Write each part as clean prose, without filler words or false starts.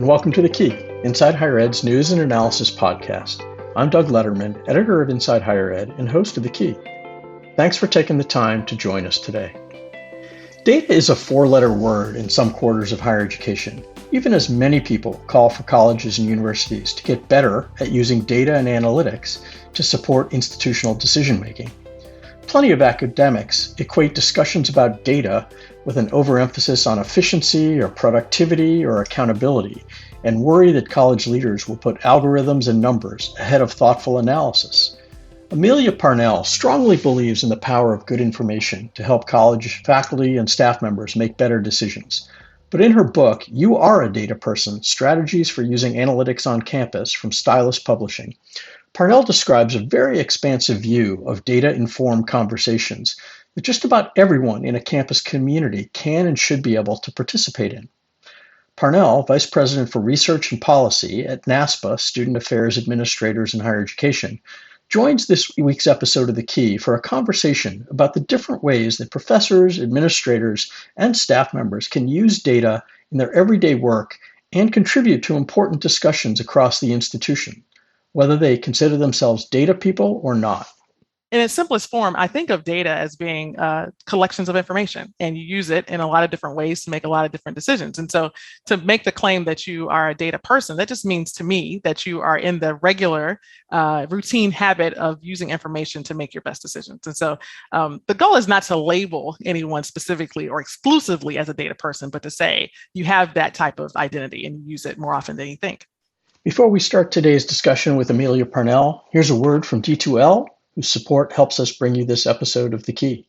and welcome to The Key, Inside Higher Ed's news and analysis podcast. I'm Doug Letterman, editor of Inside Higher Ed and host of The Key. Thanks for taking the time to join us today. Data is a four-letter word in some quarters of higher education, even as many people call for colleges and universities to get better at using data and analytics to support institutional decision-making. Plenty of academics equate discussions about data with an overemphasis on efficiency or productivity or accountability, and worry that college leaders will put algorithms and numbers ahead of thoughtful analysis. Amelia Parnell strongly believes in the power of good information to help college faculty and staff members make better decisions. But in her book, You Are a Data Person, Strategies for Using Analytics on Campus from Stylus Publishing, Parnell describes a very expansive view of data-informed conversations that just about everyone in a campus community can and should be able to participate in. Parnell, Vice President for Research and Policy at NASPA, Student Affairs Administrators in Higher Education, joins this week's episode of The Key for a conversation about the different ways that professors, administrators, and staff members can use data in their everyday work and contribute to important discussions across the institution, whether they consider themselves data people or not. In its simplest form, I think of data as being collections of information, and you use it in a lot of different ways to make a lot of different decisions. And so to make the claim that you are a data person, that just means to me that you are in the regular routine habit of using information to make your best decisions. And so the goal is not to label anyone specifically or exclusively as a data person, but to say you have that type of identity and you use it more often than you think. Before we start today's discussion with Amelia Parnell, here's a word from D2L, whose support helps us bring you this episode of The Key.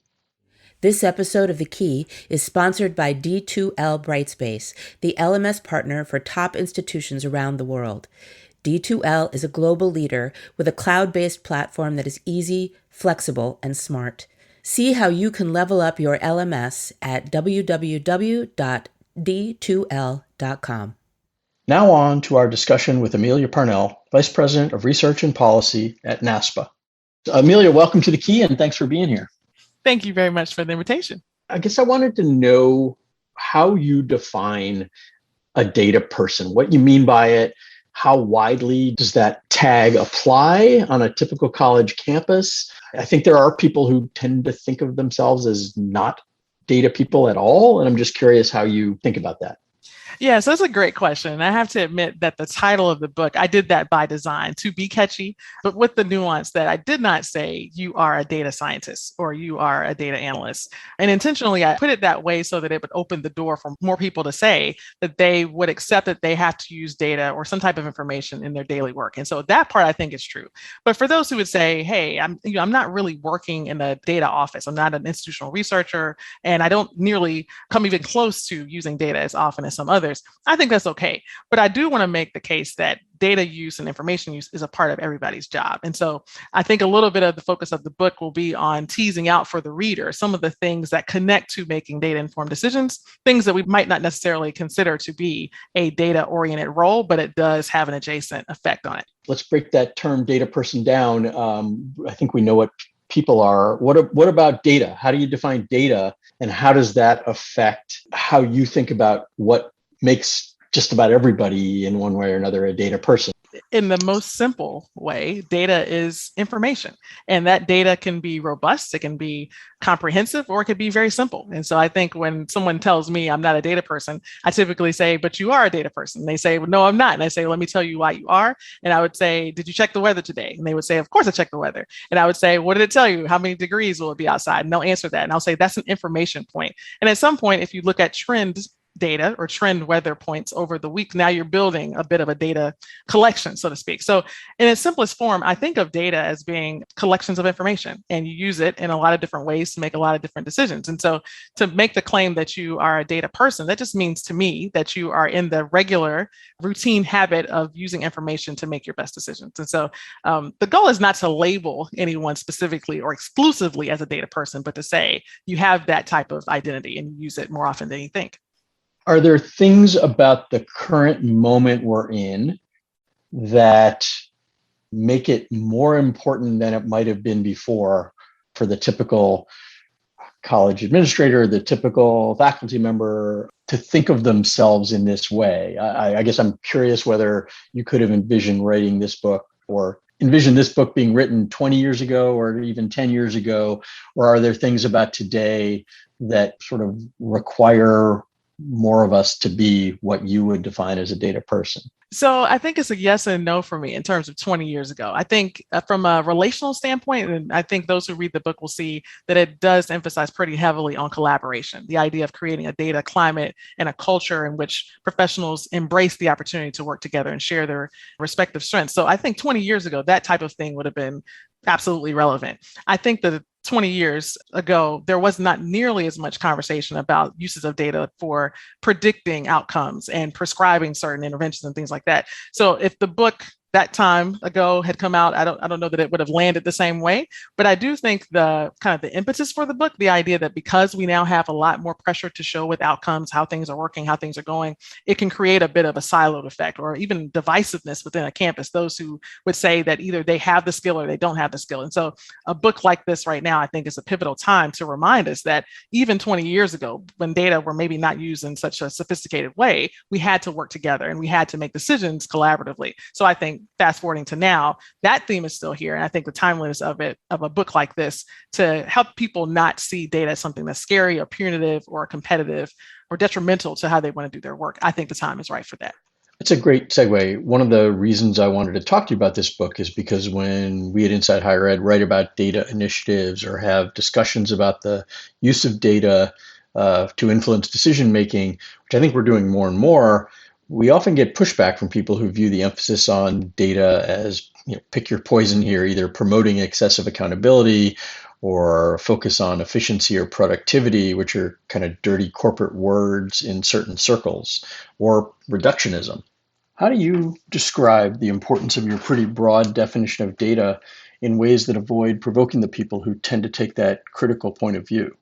This episode of The Key is sponsored by D2L Brightspace, the LMS partner for top institutions around the world. D2L is a global leader with a cloud-based platform that is easy, flexible, and smart. See how you can level up your LMS at www.d2l.com. Now on to our discussion with Amelia Parnell, Vice President of Research and Policy at NASPA. Amelia, welcome to The Key, and thanks for being here. Thank you very much for the invitation. I guess I wanted to know how you define a data person, what you mean by it, how widely does that tag apply on a typical college campus? I think there are people who tend to think of themselves as not data people at all, and I'm just curious how you think about that. Yeah, so that's a great question. I have to admit that the title of the book, I did that by design to be catchy, but with the nuance that I did not say you are a data scientist or you are a data analyst. And intentionally, I put it that way so that it would open the door for more people to say that they would accept that they have to use data or some type of information in their daily work. And so that part I think is true. But for those who would say, hey, I'm not really working in a data office. I'm not an institutional researcher, and I don't nearly come even close to using data as often as some others. I think that's okay. But I do want to make the case that data use and information use is a part of everybody's job. And so I think a little bit of the focus of the book will be on teasing out for the reader some of the things that connect to making data-informed decisions, things that we might not necessarily consider to be a data-oriented role, but it does have an adjacent effect on it. Let's break that term data person down. I think we know what people are. What about data? How do you define data, and how does that affect how you think about what makes just about everybody in one way or another a data person? In the most simple way, data is information, and that data can be robust, it can be comprehensive, or it could be very simple. And so I think when someone tells me I'm not a data person, I typically say, but you are a data person. They say, well, no, I'm not. And I say, let me tell you why you are. And I would say, did you check the weather today? And they would say, of course I checked the weather. And I would say, what did it tell you? How many degrees will it be outside? And they'll answer that. And I'll say, that's an information point. And at some point, if you look at trends data or trend weather points over the week, now you're building a bit of a data collection, so to speak. So in its simplest form, I think of data as being collections of information, and you use it in a lot of different ways to make a lot of different decisions. And so to make the claim that you are a data person, that just means to me that you are in the regular routine habit of using information to make your best decisions. And so the goal is not to label anyone specifically or exclusively as a data person, but to say you have that type of identity and you use it more often than you think. Are there things about the current moment we're in that make it more important than it might have been before for the typical college administrator, the typical faculty member? to think of themselves in this way. I guess I'm curious whether you could have envisioned writing this book or envision this book being written 20 years ago or even 10 years ago, or are there things about today that sort of require more of us to be what you would define as a data person? So I think it's a yes and no for me in terms of 20 years ago. I think from a relational standpoint, and I think those who read the book will see that it does emphasize pretty heavily on collaboration, the idea of creating a data climate and a culture in which professionals embrace the opportunity to work together and share their respective strengths. So I think 20 years ago, that type of thing would have been absolutely relevant. I think that 20 years ago, there was not nearly as much conversation about uses of data for predicting outcomes and prescribing certain interventions and things like that. So if the book that time ago had come out, I don't know that it would have landed the same way. But I do think the kind of the impetus for the book, the idea that because we now have a lot more pressure to show with outcomes, how things are working, how things are going, it can create a bit of a siloed effect or even divisiveness within a campus, those who would say that either they have the skill or they don't have the skill. And so a book like this right now, I think is a pivotal time to remind us that even 20 years ago, when data were maybe not used in such a sophisticated way, we had to work together and we had to make decisions collaboratively. So I think fast forwarding to now, that theme is still here. And I think the timeliness of it, of a book like this, to help people not see data as something that's scary or punitive or competitive or detrimental to how they want to do their work, I think the time is right for that. It's a great segue. One of the reasons I wanted to talk to you about this book is because when we at Inside Higher Ed write about data initiatives or have discussions about the use of data to influence decision making, which I think we're doing more and more, we often get pushback from people who view the emphasis on data as, pick your poison here, either promoting excessive accountability or focus on efficiency or productivity, which are kind of dirty corporate words in certain circles, or reductionism. How do you describe the importance of your pretty broad definition of data in ways that avoid provoking the people who tend to take that critical point of view?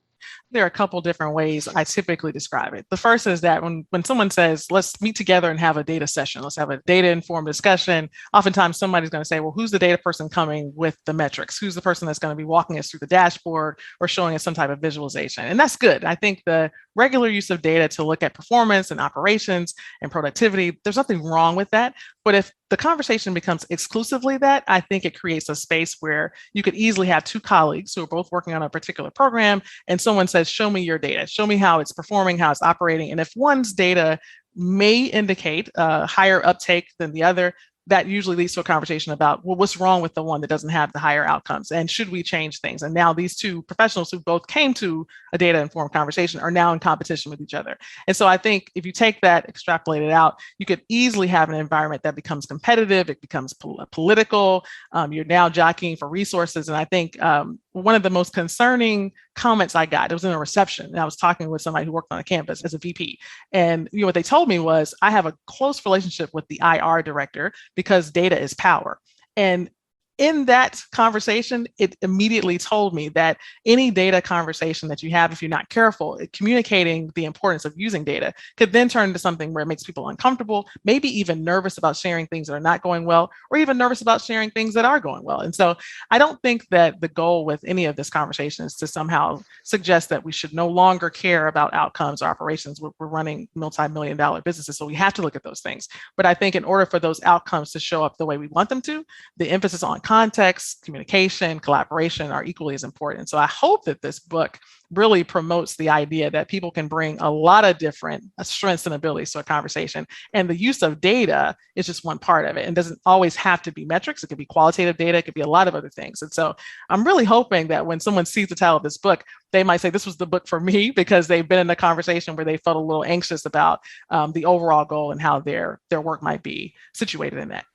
There are a couple different ways I typically describe it. The first is that when someone says, let's meet together and have a data session, let's have a data informed discussion, oftentimes somebody's going to say, well, who's the data person coming with the metrics? Who's the person that's going to be walking us through the dashboard or showing us some type of visualization? And that's good. I think the regular use of data to look at performance and operations and productivity, there's nothing wrong with that. But if the conversation becomes exclusively that, I think it creates a space where you could easily have two colleagues who are both working on a particular program, and someone says, show me your data, show me how it's performing, how it's operating. And if one's data may indicate a higher uptake than the other, that usually leads to a conversation about, well, what's wrong with the one that doesn't have the higher outcomes? And should we change things? And now these two professionals who both came to a data informed conversation are now in competition with each other. And so I think if you take that, extrapolate it out, you could easily have an environment that becomes competitive, it becomes political, you're now jockeying for resources. And I think one of the most concerning comments I got, it was in a reception, and I was talking with somebody who worked on a campus as a VP. And what they told me was, I have a close relationship with the IR director because data is power. And in that conversation, it immediately told me that any data conversation that you have, if you're not careful, communicating the importance of using data could then turn into something where it makes people uncomfortable, maybe even nervous about sharing things that are not going well, or even nervous about sharing things that are going well. And so I don't think that the goal with any of this conversation is to somehow suggest that we should no longer care about outcomes or operations. We're running multi-million-dollar businesses, so we have to look at those things. But I think in order for those outcomes to show up the way we want them to, the emphasis on context, communication, collaboration are equally as important. So I hope that this book really promotes the idea that people can bring a lot of different strengths and abilities to a conversation. And the use of data is just one part of it. And doesn't always have to be metrics. It could be qualitative data. It could be a lot of other things. And so I'm really hoping that when someone sees the title of this book, they might say, this was the book for me, because they've been in a conversation where they felt a little anxious about the overall goal and how their work might be situated in that.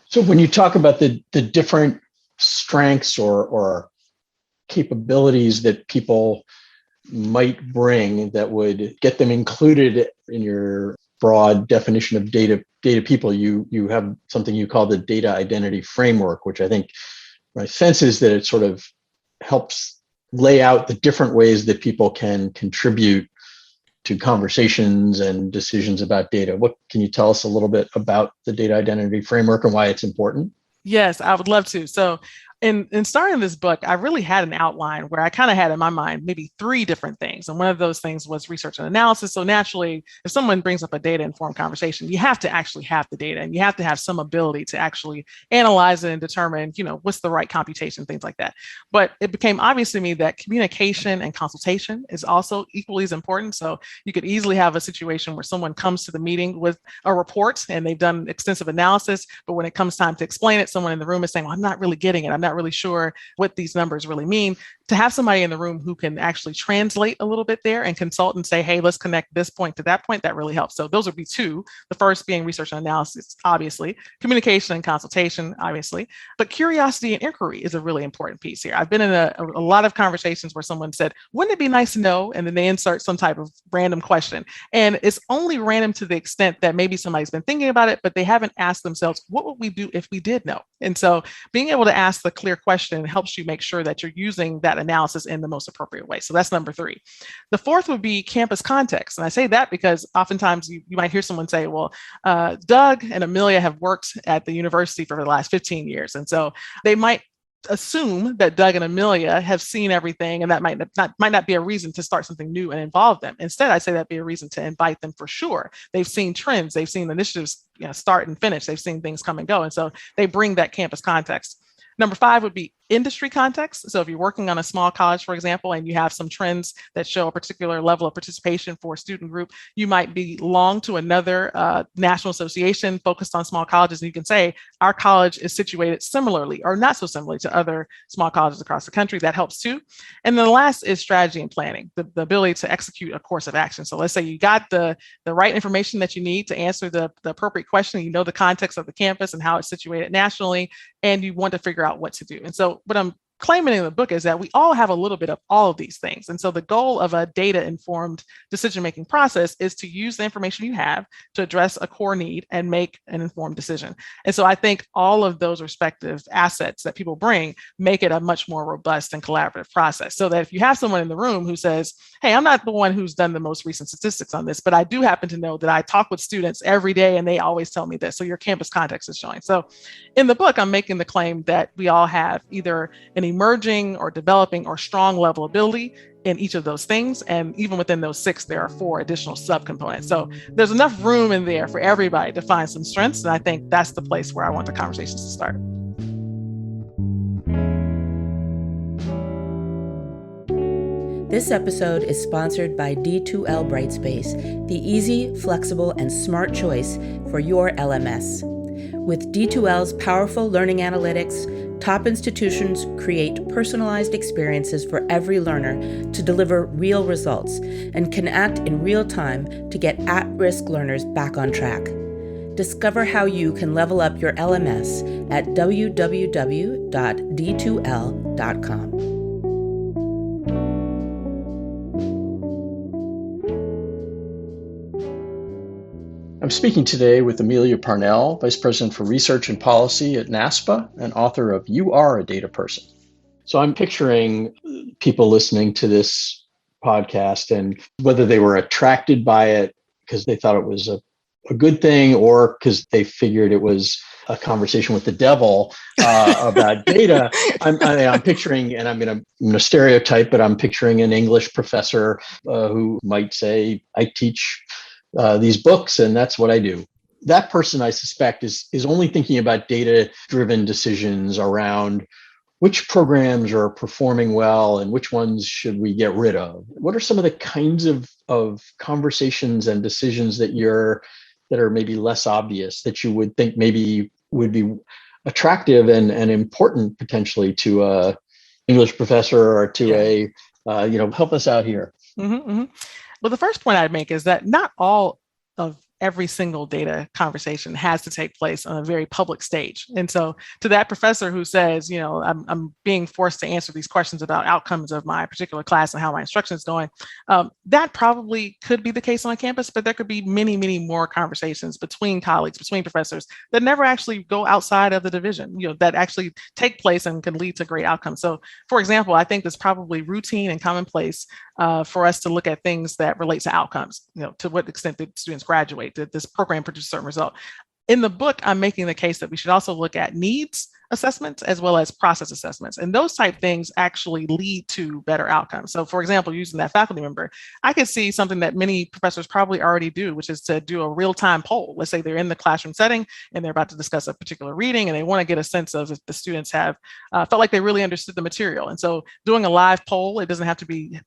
So when you talk about the different strengths or capabilities that people might bring that would get them included in your broad definition of data people, you have something you call the data identity framework, which I think my sense is that it sort of helps lay out the different ways that people can contribute to conversations and decisions about data. What can you tell us a little bit about the data identity framework and why it's important? Yes, I would love to. So In starting this book, I really had an outline where I kind of had in my mind maybe three different things. And one of those things was research and analysis. So naturally, if someone brings up a data-informed conversation, you have to actually have the data and you have to have some ability to actually analyze it and determine, what's the right computation, things like that. But it became obvious to me that communication and consultation is also equally as important. So you could easily have a situation where someone comes to the meeting with a report and they've done extensive analysis, but when it comes time to explain it, someone in the room is saying, well, I'm not really getting it. I'm not really sure what these numbers really mean. To have somebody in the room who can actually translate a little bit there and consult and say, hey, let's connect this point to that point, that really helps. So those would be two. The first being research and analysis, obviously, communication and consultation, obviously, but curiosity and inquiry is a really important piece here. I've been in a lot of conversations where someone said, wouldn't it be nice to know? And then they insert some type of random question. And it's only random to the extent that maybe somebody's been thinking about it, but they haven't asked themselves, what would we do if we did know? And so being able to ask the clear question helps you make sure that you're using that analysis in the most appropriate way. So that's number three. The fourth would be campus context. And I say that because oftentimes you might hear someone say, well, Doug and Amelia have worked at the university for the last 15 years. And so they might assume that Doug and Amelia have seen everything, and that might not be a reason to start something new and involve them. Instead, I say that'd be a reason to invite them for sure. They've seen trends, they've seen initiatives start and finish, they've seen things come and go, and so they bring that campus context. Number five would be industry context. So if you're working on a small college, for example, and you have some trends that show a particular level of participation for a student group, you might belong to another national association focused on small colleges. And you can say, our college is situated similarly or not so similarly to other small colleges across the country. That helps too. And then the last is strategy and planning, the ability to execute a course of action. So let's say you got the right information that you need to answer the appropriate question. You know the context of the campus and how it's situated nationally, and you want to figure out what to do. And so what I'm claiming in the book is that we all have a little bit of all of these things. And so the goal of a data-informed decision-making process is to use the information you have to address a core need and make an informed decision. And so I think all of those respective assets that people bring make it a much more robust and collaborative process. So that if you have someone in the room who says, hey, I'm not the one who's done the most recent statistics on this, but I do happen to know that I talk with students every day and they always tell me this. So your campus context is showing. So in the book, I'm making the claim that we all have either an emerging or developing or strong level ability in each of those things. And even within those six, there are 4 additional subcomponents. So there's enough room in there for everybody to find some strengths. And I think that's the place where I want the conversations to start. This episode is sponsored by D2L Brightspace, the easy, flexible, and smart choice for your LMS. With D2L's powerful learning analytics, top institutions create personalized experiences for every learner to deliver real results and can act in real time to get at-risk learners back on track. Discover how you can level up your LMS at www.d2l.com. I'm speaking today with Amelia Parnell, Vice President for Research and Policy at NASPA and author of You Are a Data Person. So I'm picturing people listening to this podcast and whether they were attracted by it because they thought it was a good thing or because they figured it was a conversation with the devil about data. I'm picturing, and I'm going to stereotype, but I'm picturing an English professor who might say, I teach these books, and that's what I do. That person, I suspect, is only thinking about data-driven decisions around which programs are performing well and which ones should we get rid of. What are some of the kinds of conversations and decisions that are maybe less obvious that you would think maybe would be attractive and important potentially to a English professor or to help us out here? Mm-hmm, mm-hmm. Well, the first point I'd make is that not all of every single data conversation has to take place on a very public stage. And so to that professor who says, I'm being forced to answer these questions about outcomes of my particular class and how my instruction is going, that probably could be the case on campus, but there could be many, many more conversations between colleagues, between professors that never actually go outside of the division, that actually take place and can lead to great outcomes. So for example, I think it's probably routine and commonplace for us to look at things that relate to outcomes, to what extent did students graduate, did this program produce a certain result. In the book, I'm making the case that we should also look at needs assessments as well as process assessments. And those type things actually lead to better outcomes. So for example, using that faculty member, I could see something that many professors probably already do, which is to do a real-time poll. Let's say they're in the classroom setting and they're about to discuss a particular reading and they want to get a sense of if the students have felt like they really understood the material. And so doing a live poll, it doesn't have to be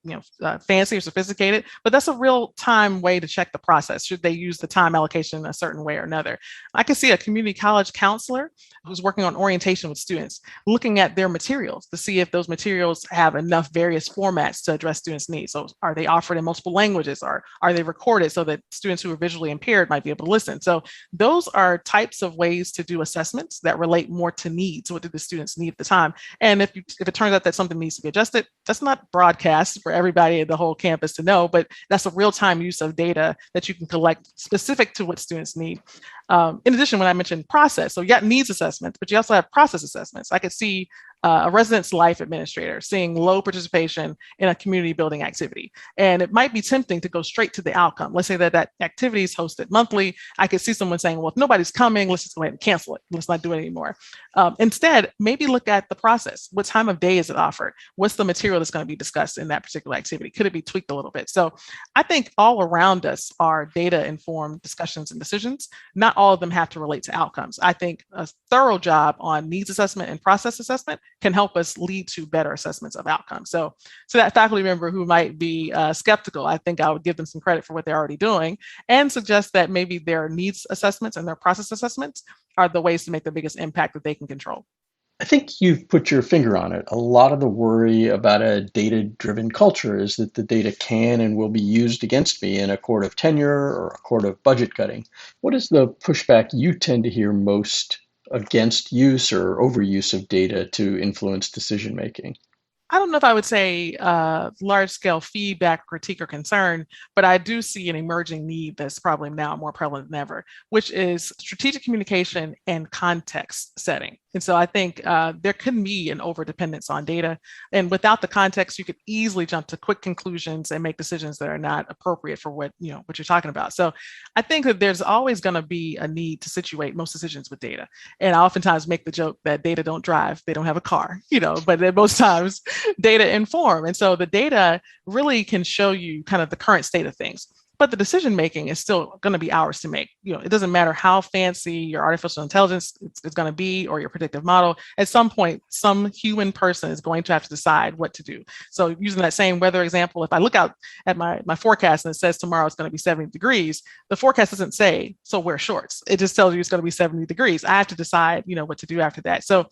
fancy or sophisticated, but that's a real-time way to check the process. Should they use the time allocation a certain way or another? I can see a community college counselor who's working on orientation with students, looking at their materials to see if those materials have enough various formats to address students' needs. So are they offered in multiple languages, or are they recorded so that students who are visually impaired might be able to listen? So those are types of ways to do assessments that relate more to needs. What do the students need at the time? And if it turns out that something needs to be adjusted, that's not broadcast for everybody at the whole campus to know, but that's a real-time use of data that you can collect specific to what students need. In addition, when I mentioned process, so you got needs assessments, but you also have process assessments. I could see a residence life administrator seeing low participation in a community building activity. And it might be tempting to go straight to the outcome. Let's say that activity is hosted monthly. I could see someone saying, well, if nobody's coming, let's just go ahead and cancel it. Let's not do it anymore. Instead, maybe look at the process. What time of day is it offered? What's the material that's going to be discussed in that particular activity? Could it be tweaked a little bit? So I think all around us are data-informed discussions and decisions. Not all of them have to relate to outcomes. I think a thorough job on needs assessment and process assessment can help us lead to better assessments of outcomes. So that faculty member who might be skeptical, I think I would give them some credit for what they're already doing and suggest that maybe their needs assessments and their process assessments are the ways to make the biggest impact that they can control. I think you've put your finger on it. A lot of the worry about a data-driven culture is that the data can and will be used against me in a court of tenure or a court of budget cutting. What is the pushback you tend to hear most against use or overuse of data to influence decision making? I don't know if I would say large scale feedback, critique, or concern, but I do see an emerging need that's probably now more prevalent than ever, which is strategic communication and context setting. And so I think there can be an overdependence on data. And without the context, you could easily jump to quick conclusions and make decisions that are not appropriate for what you're talking about. So I think that there's always going to be a need to situate most decisions with data. And I oftentimes make the joke that data don't drive, they don't have a car, but most times data inform. And so the data really can show you kind of the current state of things. But the decision making is still going to be ours to make. It doesn't matter how fancy your artificial intelligence is going to be or your predictive model. At some point, some human person is going to have to decide what to do. So using that same weather example, if I look out at my forecast and it says tomorrow it's going to be 70 degrees, the forecast doesn't say, so wear shorts. It just tells you it's going to be 70 degrees. I have to decide, what to do after that. So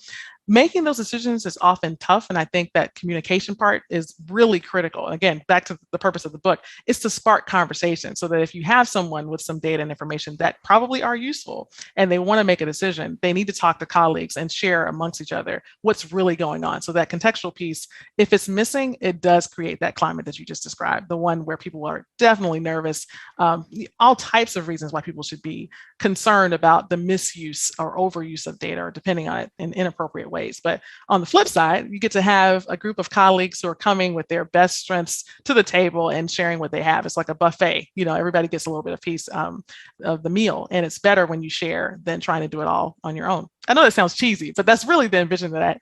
making those decisions is often tough. And I think that communication part is really critical. Again, back to the purpose of the book, is to spark conversation so that if you have someone with some data and information that probably are useful and they want to make a decision, they need to talk to colleagues and share amongst each other what's really going on. So that contextual piece, if it's missing, it does create that climate that you just described, the one where people are definitely nervous, all types of reasons why people should be concerned about the misuse or overuse of data, or depending on it in inappropriate ways. But on the flip side, you get to have a group of colleagues who are coming with their best strengths to the table and sharing what they have. It's like a buffet. Everybody gets a little bit of piece of the meal, and it's better when you share than trying to do it all on your own. I know that sounds cheesy, but that's really the vision that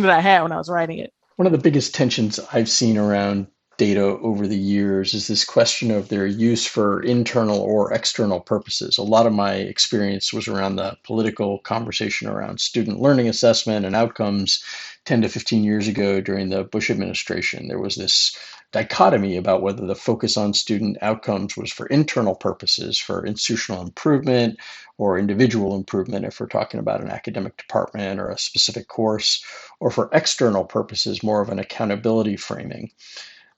I had when I was writing it. One of the biggest tensions I've seen around data over the years is this question of their use for internal or external purposes. A lot of my experience was around the political conversation around student learning assessment and outcomes 10 to 15 years ago during the Bush administration. There was this dichotomy about whether the focus on student outcomes was for internal purposes, for institutional improvement or individual improvement, if we're talking about an academic department or a specific course, or for external purposes, more of an accountability framing.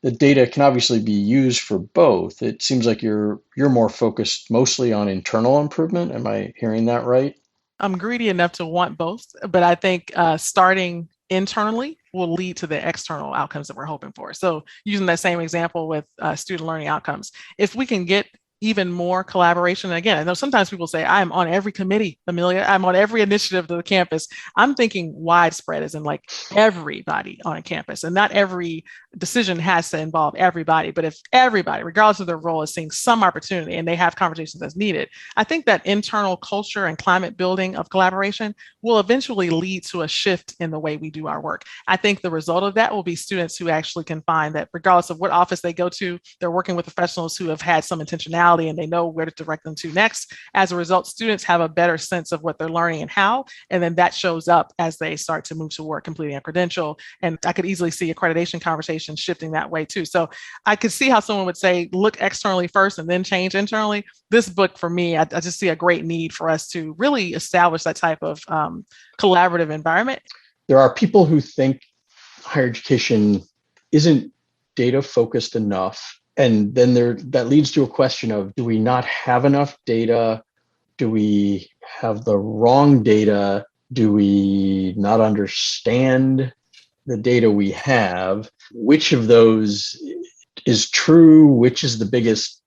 The data can obviously be used for both. It seems like you're more focused mostly on internal improvement. Am I hearing that right? I'm greedy enough to want both, but I think starting internally will lead to the external outcomes that we're hoping for. So using that same example with student learning outcomes, if we can get even more collaboration. And again, I know sometimes people say, I'm on every committee, Amelia, I'm on every initiative to the campus. I'm thinking widespread, as in like everybody on a campus, and not every decision has to involve everybody. But if everybody, regardless of their role, is seeing some opportunity and they have conversations as needed, I think that internal culture and climate building of collaboration will eventually lead to a shift in the way we do our work. I think the result of that will be students who actually can find that regardless of what office they go to, they're working with professionals who have had some intentionality and they know where to direct them to next. As a result, students have a better sense of what they're learning and how, and then that shows up as they start to move toward completing a credential. And I could easily see accreditation conversation shifting that way too. So I could see how someone would say, look externally first and then change internally. This book, for me, I just see a great need for us to really establish that type of collaborative environment. There are people who think higher education isn't data focused enough. And then that leads to a question of, do we not have enough data? Do we have the wrong data? Do we not understand the data we have? Which of those is true? Which is the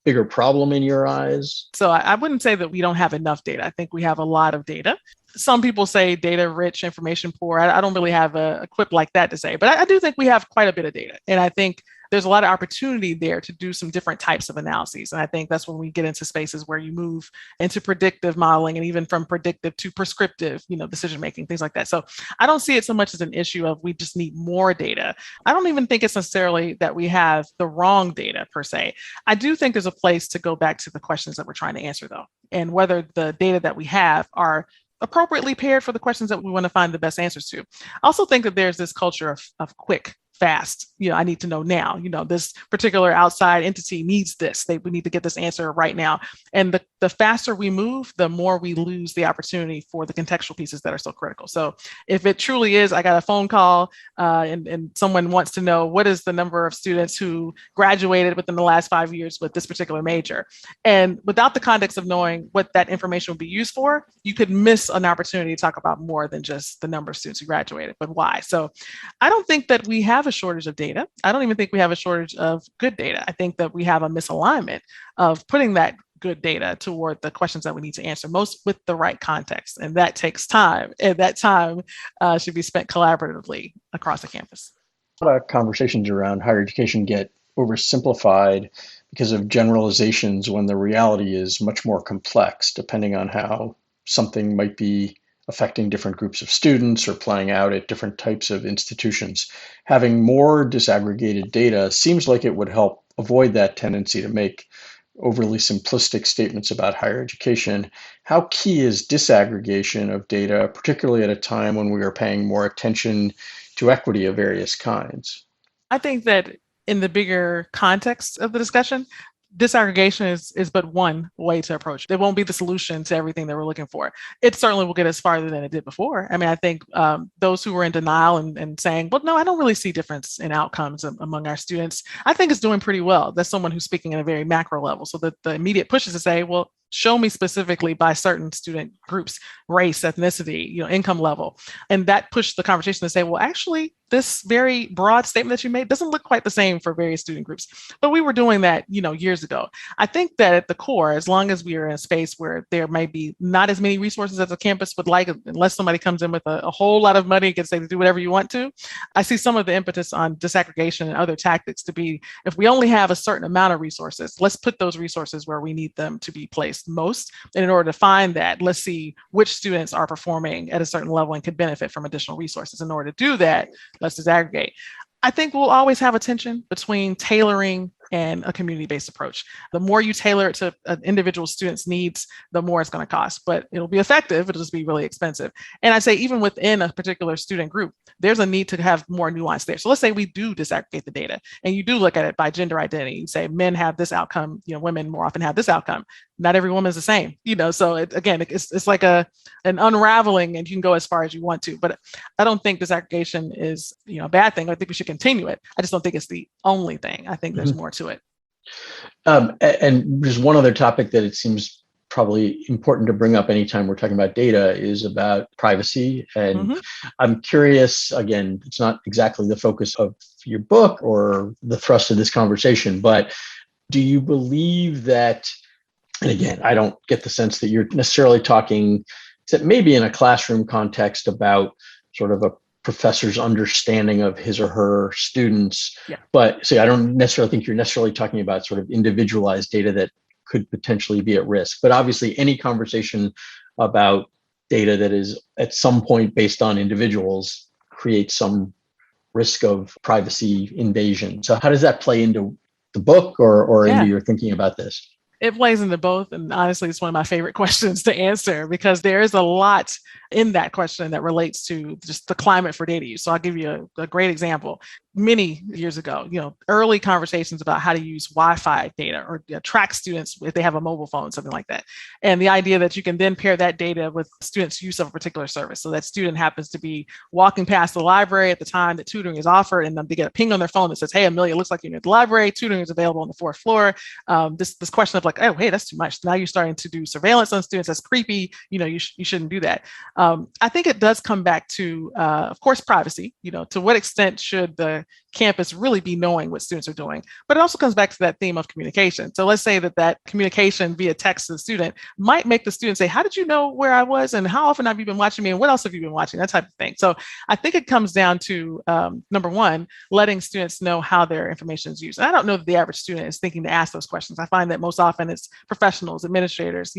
bigger problem in your eyes? So I wouldn't say that we don't have enough data. I think we have a lot of data. Some people say data rich, information poor. I don't really have a quip like that to say, but I do think we have quite a bit of data. And I think there's a lot of opportunity there to do some different types of analyses. And I think that's when we get into spaces where you move into predictive modeling and even from predictive to prescriptive, decision-making, things like that. So I don't see it so much as an issue of we just need more data. I don't even think it's necessarily that we have the wrong data per se. I do think there's a place to go back to the questions that we're trying to answer though, and whether the data that we have are appropriately paired for the questions that we want to find the best answers to. I also think that there's this culture of quick, fast. I need to know now. This particular outside entity needs this. We need to get this answer right now. And the faster we move, the more we lose the opportunity for the contextual pieces that are so critical. So if it truly is, I got a phone call and someone wants to know what is the number of students who graduated within the last 5 years with this particular major. And without the context of knowing what that information would be used for, you could miss an opportunity to talk about more than just the number of students who graduated, but why. So I don't think that we have a shortage of data. I don't even think we have a shortage of good data. I think that we have a misalignment of putting that good data toward the questions that we need to answer most with the right context. And that takes time. And that time should be spent collaboratively across the campus. A lot of conversations around higher education get oversimplified because of generalizations when the reality is much more complex, depending on how something might be affecting different groups of students or playing out at different types of institutions. Having more disaggregated data seems like it would help avoid that tendency to make overly simplistic statements about higher education. How key is disaggregation of data, particularly at a time when we are paying more attention to equity of various kinds? I think that in the bigger context of the discussion, disaggregation is but one way to approach it. It won't be the solution to everything that we're looking for. It certainly will get us farther than it did before. I mean, I think those who were in denial and saying, well, no, I don't really see difference in outcomes among our students, I think it's doing pretty well. That's someone who's speaking at a very macro level. So the immediate push is to say, well, show me specifically by certain student groups, race, ethnicity, income level. And that pushed the conversation to say, well, actually, this very broad statement that you made doesn't look quite the same for various student groups. But we were doing that, years ago. I think that at the core, as long as we are in a space where there may be not as many resources as a campus would like, unless somebody comes in with a whole lot of money and can say to do whatever you want to, I see some of the impetus on disaggregation and other tactics to be, if we only have a certain amount of resources, let's put those resources where we need them to be placed most. And in order to find that, let's see which students are performing at a certain level and could benefit from additional resources. In order to do that, let's disaggregate. I think we'll always have a tension between tailoring and a community-based approach. The more you tailor it to an individual student's needs, the more it's going to cost, but it'll be effective. It'll just be really expensive. And I say even within a particular student group, there's a need to have more nuance there. So let's say we do disaggregate the data and you do look at it by gender identity. You say men have this outcome, women more often have this outcome. Not every woman is the same, so it's like an unraveling, and you can go as far as you want to, but I don't think disaggregation is, a bad thing. I think we should continue it. I just don't think it's the only thing. I think there's more to it. And there's one other topic that it seems probably important to bring up anytime we're talking about data is about privacy. And I'm curious, again, it's not exactly the focus of your book or the thrust of this conversation, but do you believe that, and again, I don't get the sense that you're necessarily talking, except maybe in a classroom context, about sort of a professor's understanding of his or her students. Yeah. But so I don't necessarily think you're necessarily talking about sort of individualized data that could potentially be at risk. But obviously, any conversation about data that is at some point based on individuals creates some risk of privacy invasion. So how does that play into the book or into your thinking about this? It plays into both. And honestly, it's one of my favorite questions to answer because there is a lot in that question that relates to just the climate for data use. So I'll give you a great example. Many years ago, early conversations about how to use Wi-Fi data or track students if they have a mobile phone, something like that. And the idea that you can then pair that data with students' use of a particular service. So that student happens to be walking past the library at the time that tutoring is offered, and then they get a ping on their phone that says, "Hey, Amelia, it looks like you're at the library. Tutoring is available on the 4th floor." This question of like, "Oh, hey, that's too much." Now you're starting to do surveillance on students. That's creepy. You shouldn't do that. I think it does come back to, of course, privacy. To what extent should the campus really be knowing what students are doing? But it also comes back to that theme of communication. So let's say that communication via text to the student might make the student say, "How did you know where I was? And how often have you been watching me? And what else have you been watching?" That type of thing. So I think it comes down to, number one, letting students know how their information is used. And I don't know that the average student is thinking to ask those questions. I find that most often it's professionals, administrators,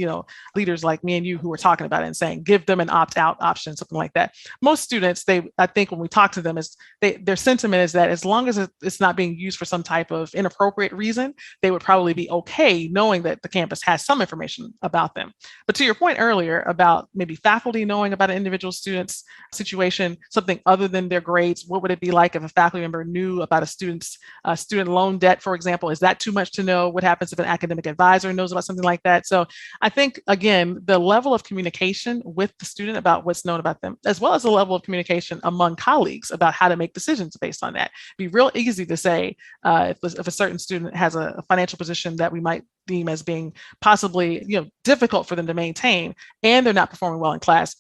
leaders like me and you who are talking about it and saying, give them an opt-out option, something like that. Most students, I think when we talk to them, their sentiment is that as long as it's not being used for some type of inappropriate reason, they would probably be okay knowing that the campus has some information about them. But to your point earlier about maybe faculty knowing about an individual student's situation, something other than their grades, what would it be like if a faculty member knew about a student's student loan debt, for example? Is that too much to know? What happens if an academic advisor knows about something like that? So I think, again, the level of communication with the student about what's known about them, as well as the level of communication among colleagues about how to make decisions based on that. It'd be real easy to say if a certain student has a financial position that we might deem as being possibly difficult for them to maintain, and they're not performing well in class,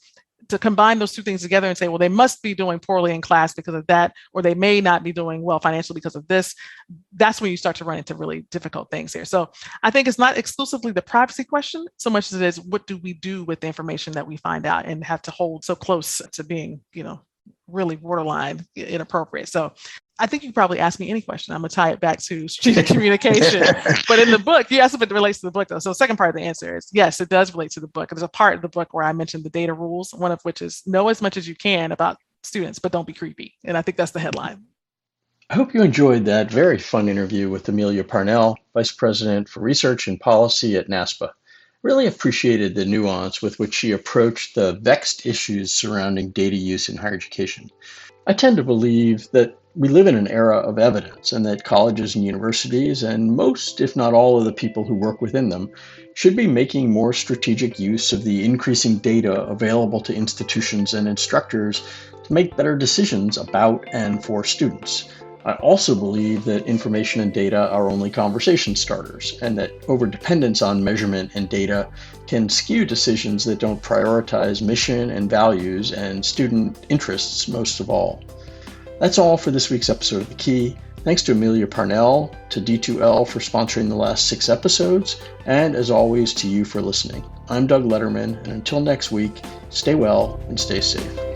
to combine those two things together and say, well, they must be doing poorly in class because of that, or they may not be doing well financially because of this. That's when you start to run into really difficult things here. So I think it's not exclusively the privacy question so much as it is, what do we do with the information that we find out and have to hold so close to being, really borderline inappropriate. So I think you could probably ask me any question. I'm going to tie it back to strategic communication. But in the book, you asked if it relates to the book, though. So the second part of the answer is yes, it does relate to the book. There's a part of the book where I mentioned the data rules, one of which is know as much as you can about students, but don't be creepy. And I think that's the headline. I hope you enjoyed that very fun interview with Amelia Parnell, Vice President for Research and Policy at NASPA. Really appreciated the nuance with which she approached the vexed issues surrounding data use in higher education. I tend to believe that we live in an era of evidence and that colleges and universities, and most, if not all, of the people who work within them, should be making more strategic use of the increasing data available to institutions and instructors to make better decisions about and for students. I also believe that information and data are only conversation starters, and that overdependence on measurement and data can skew decisions that don't prioritize mission and values and student interests most of all. That's all for this week's episode of The Key. Thanks to Amelia Parnell, to D2L for sponsoring the last 6 episodes, and as always to you for listening. I'm Doug Letterman, and until next week, stay well and stay safe.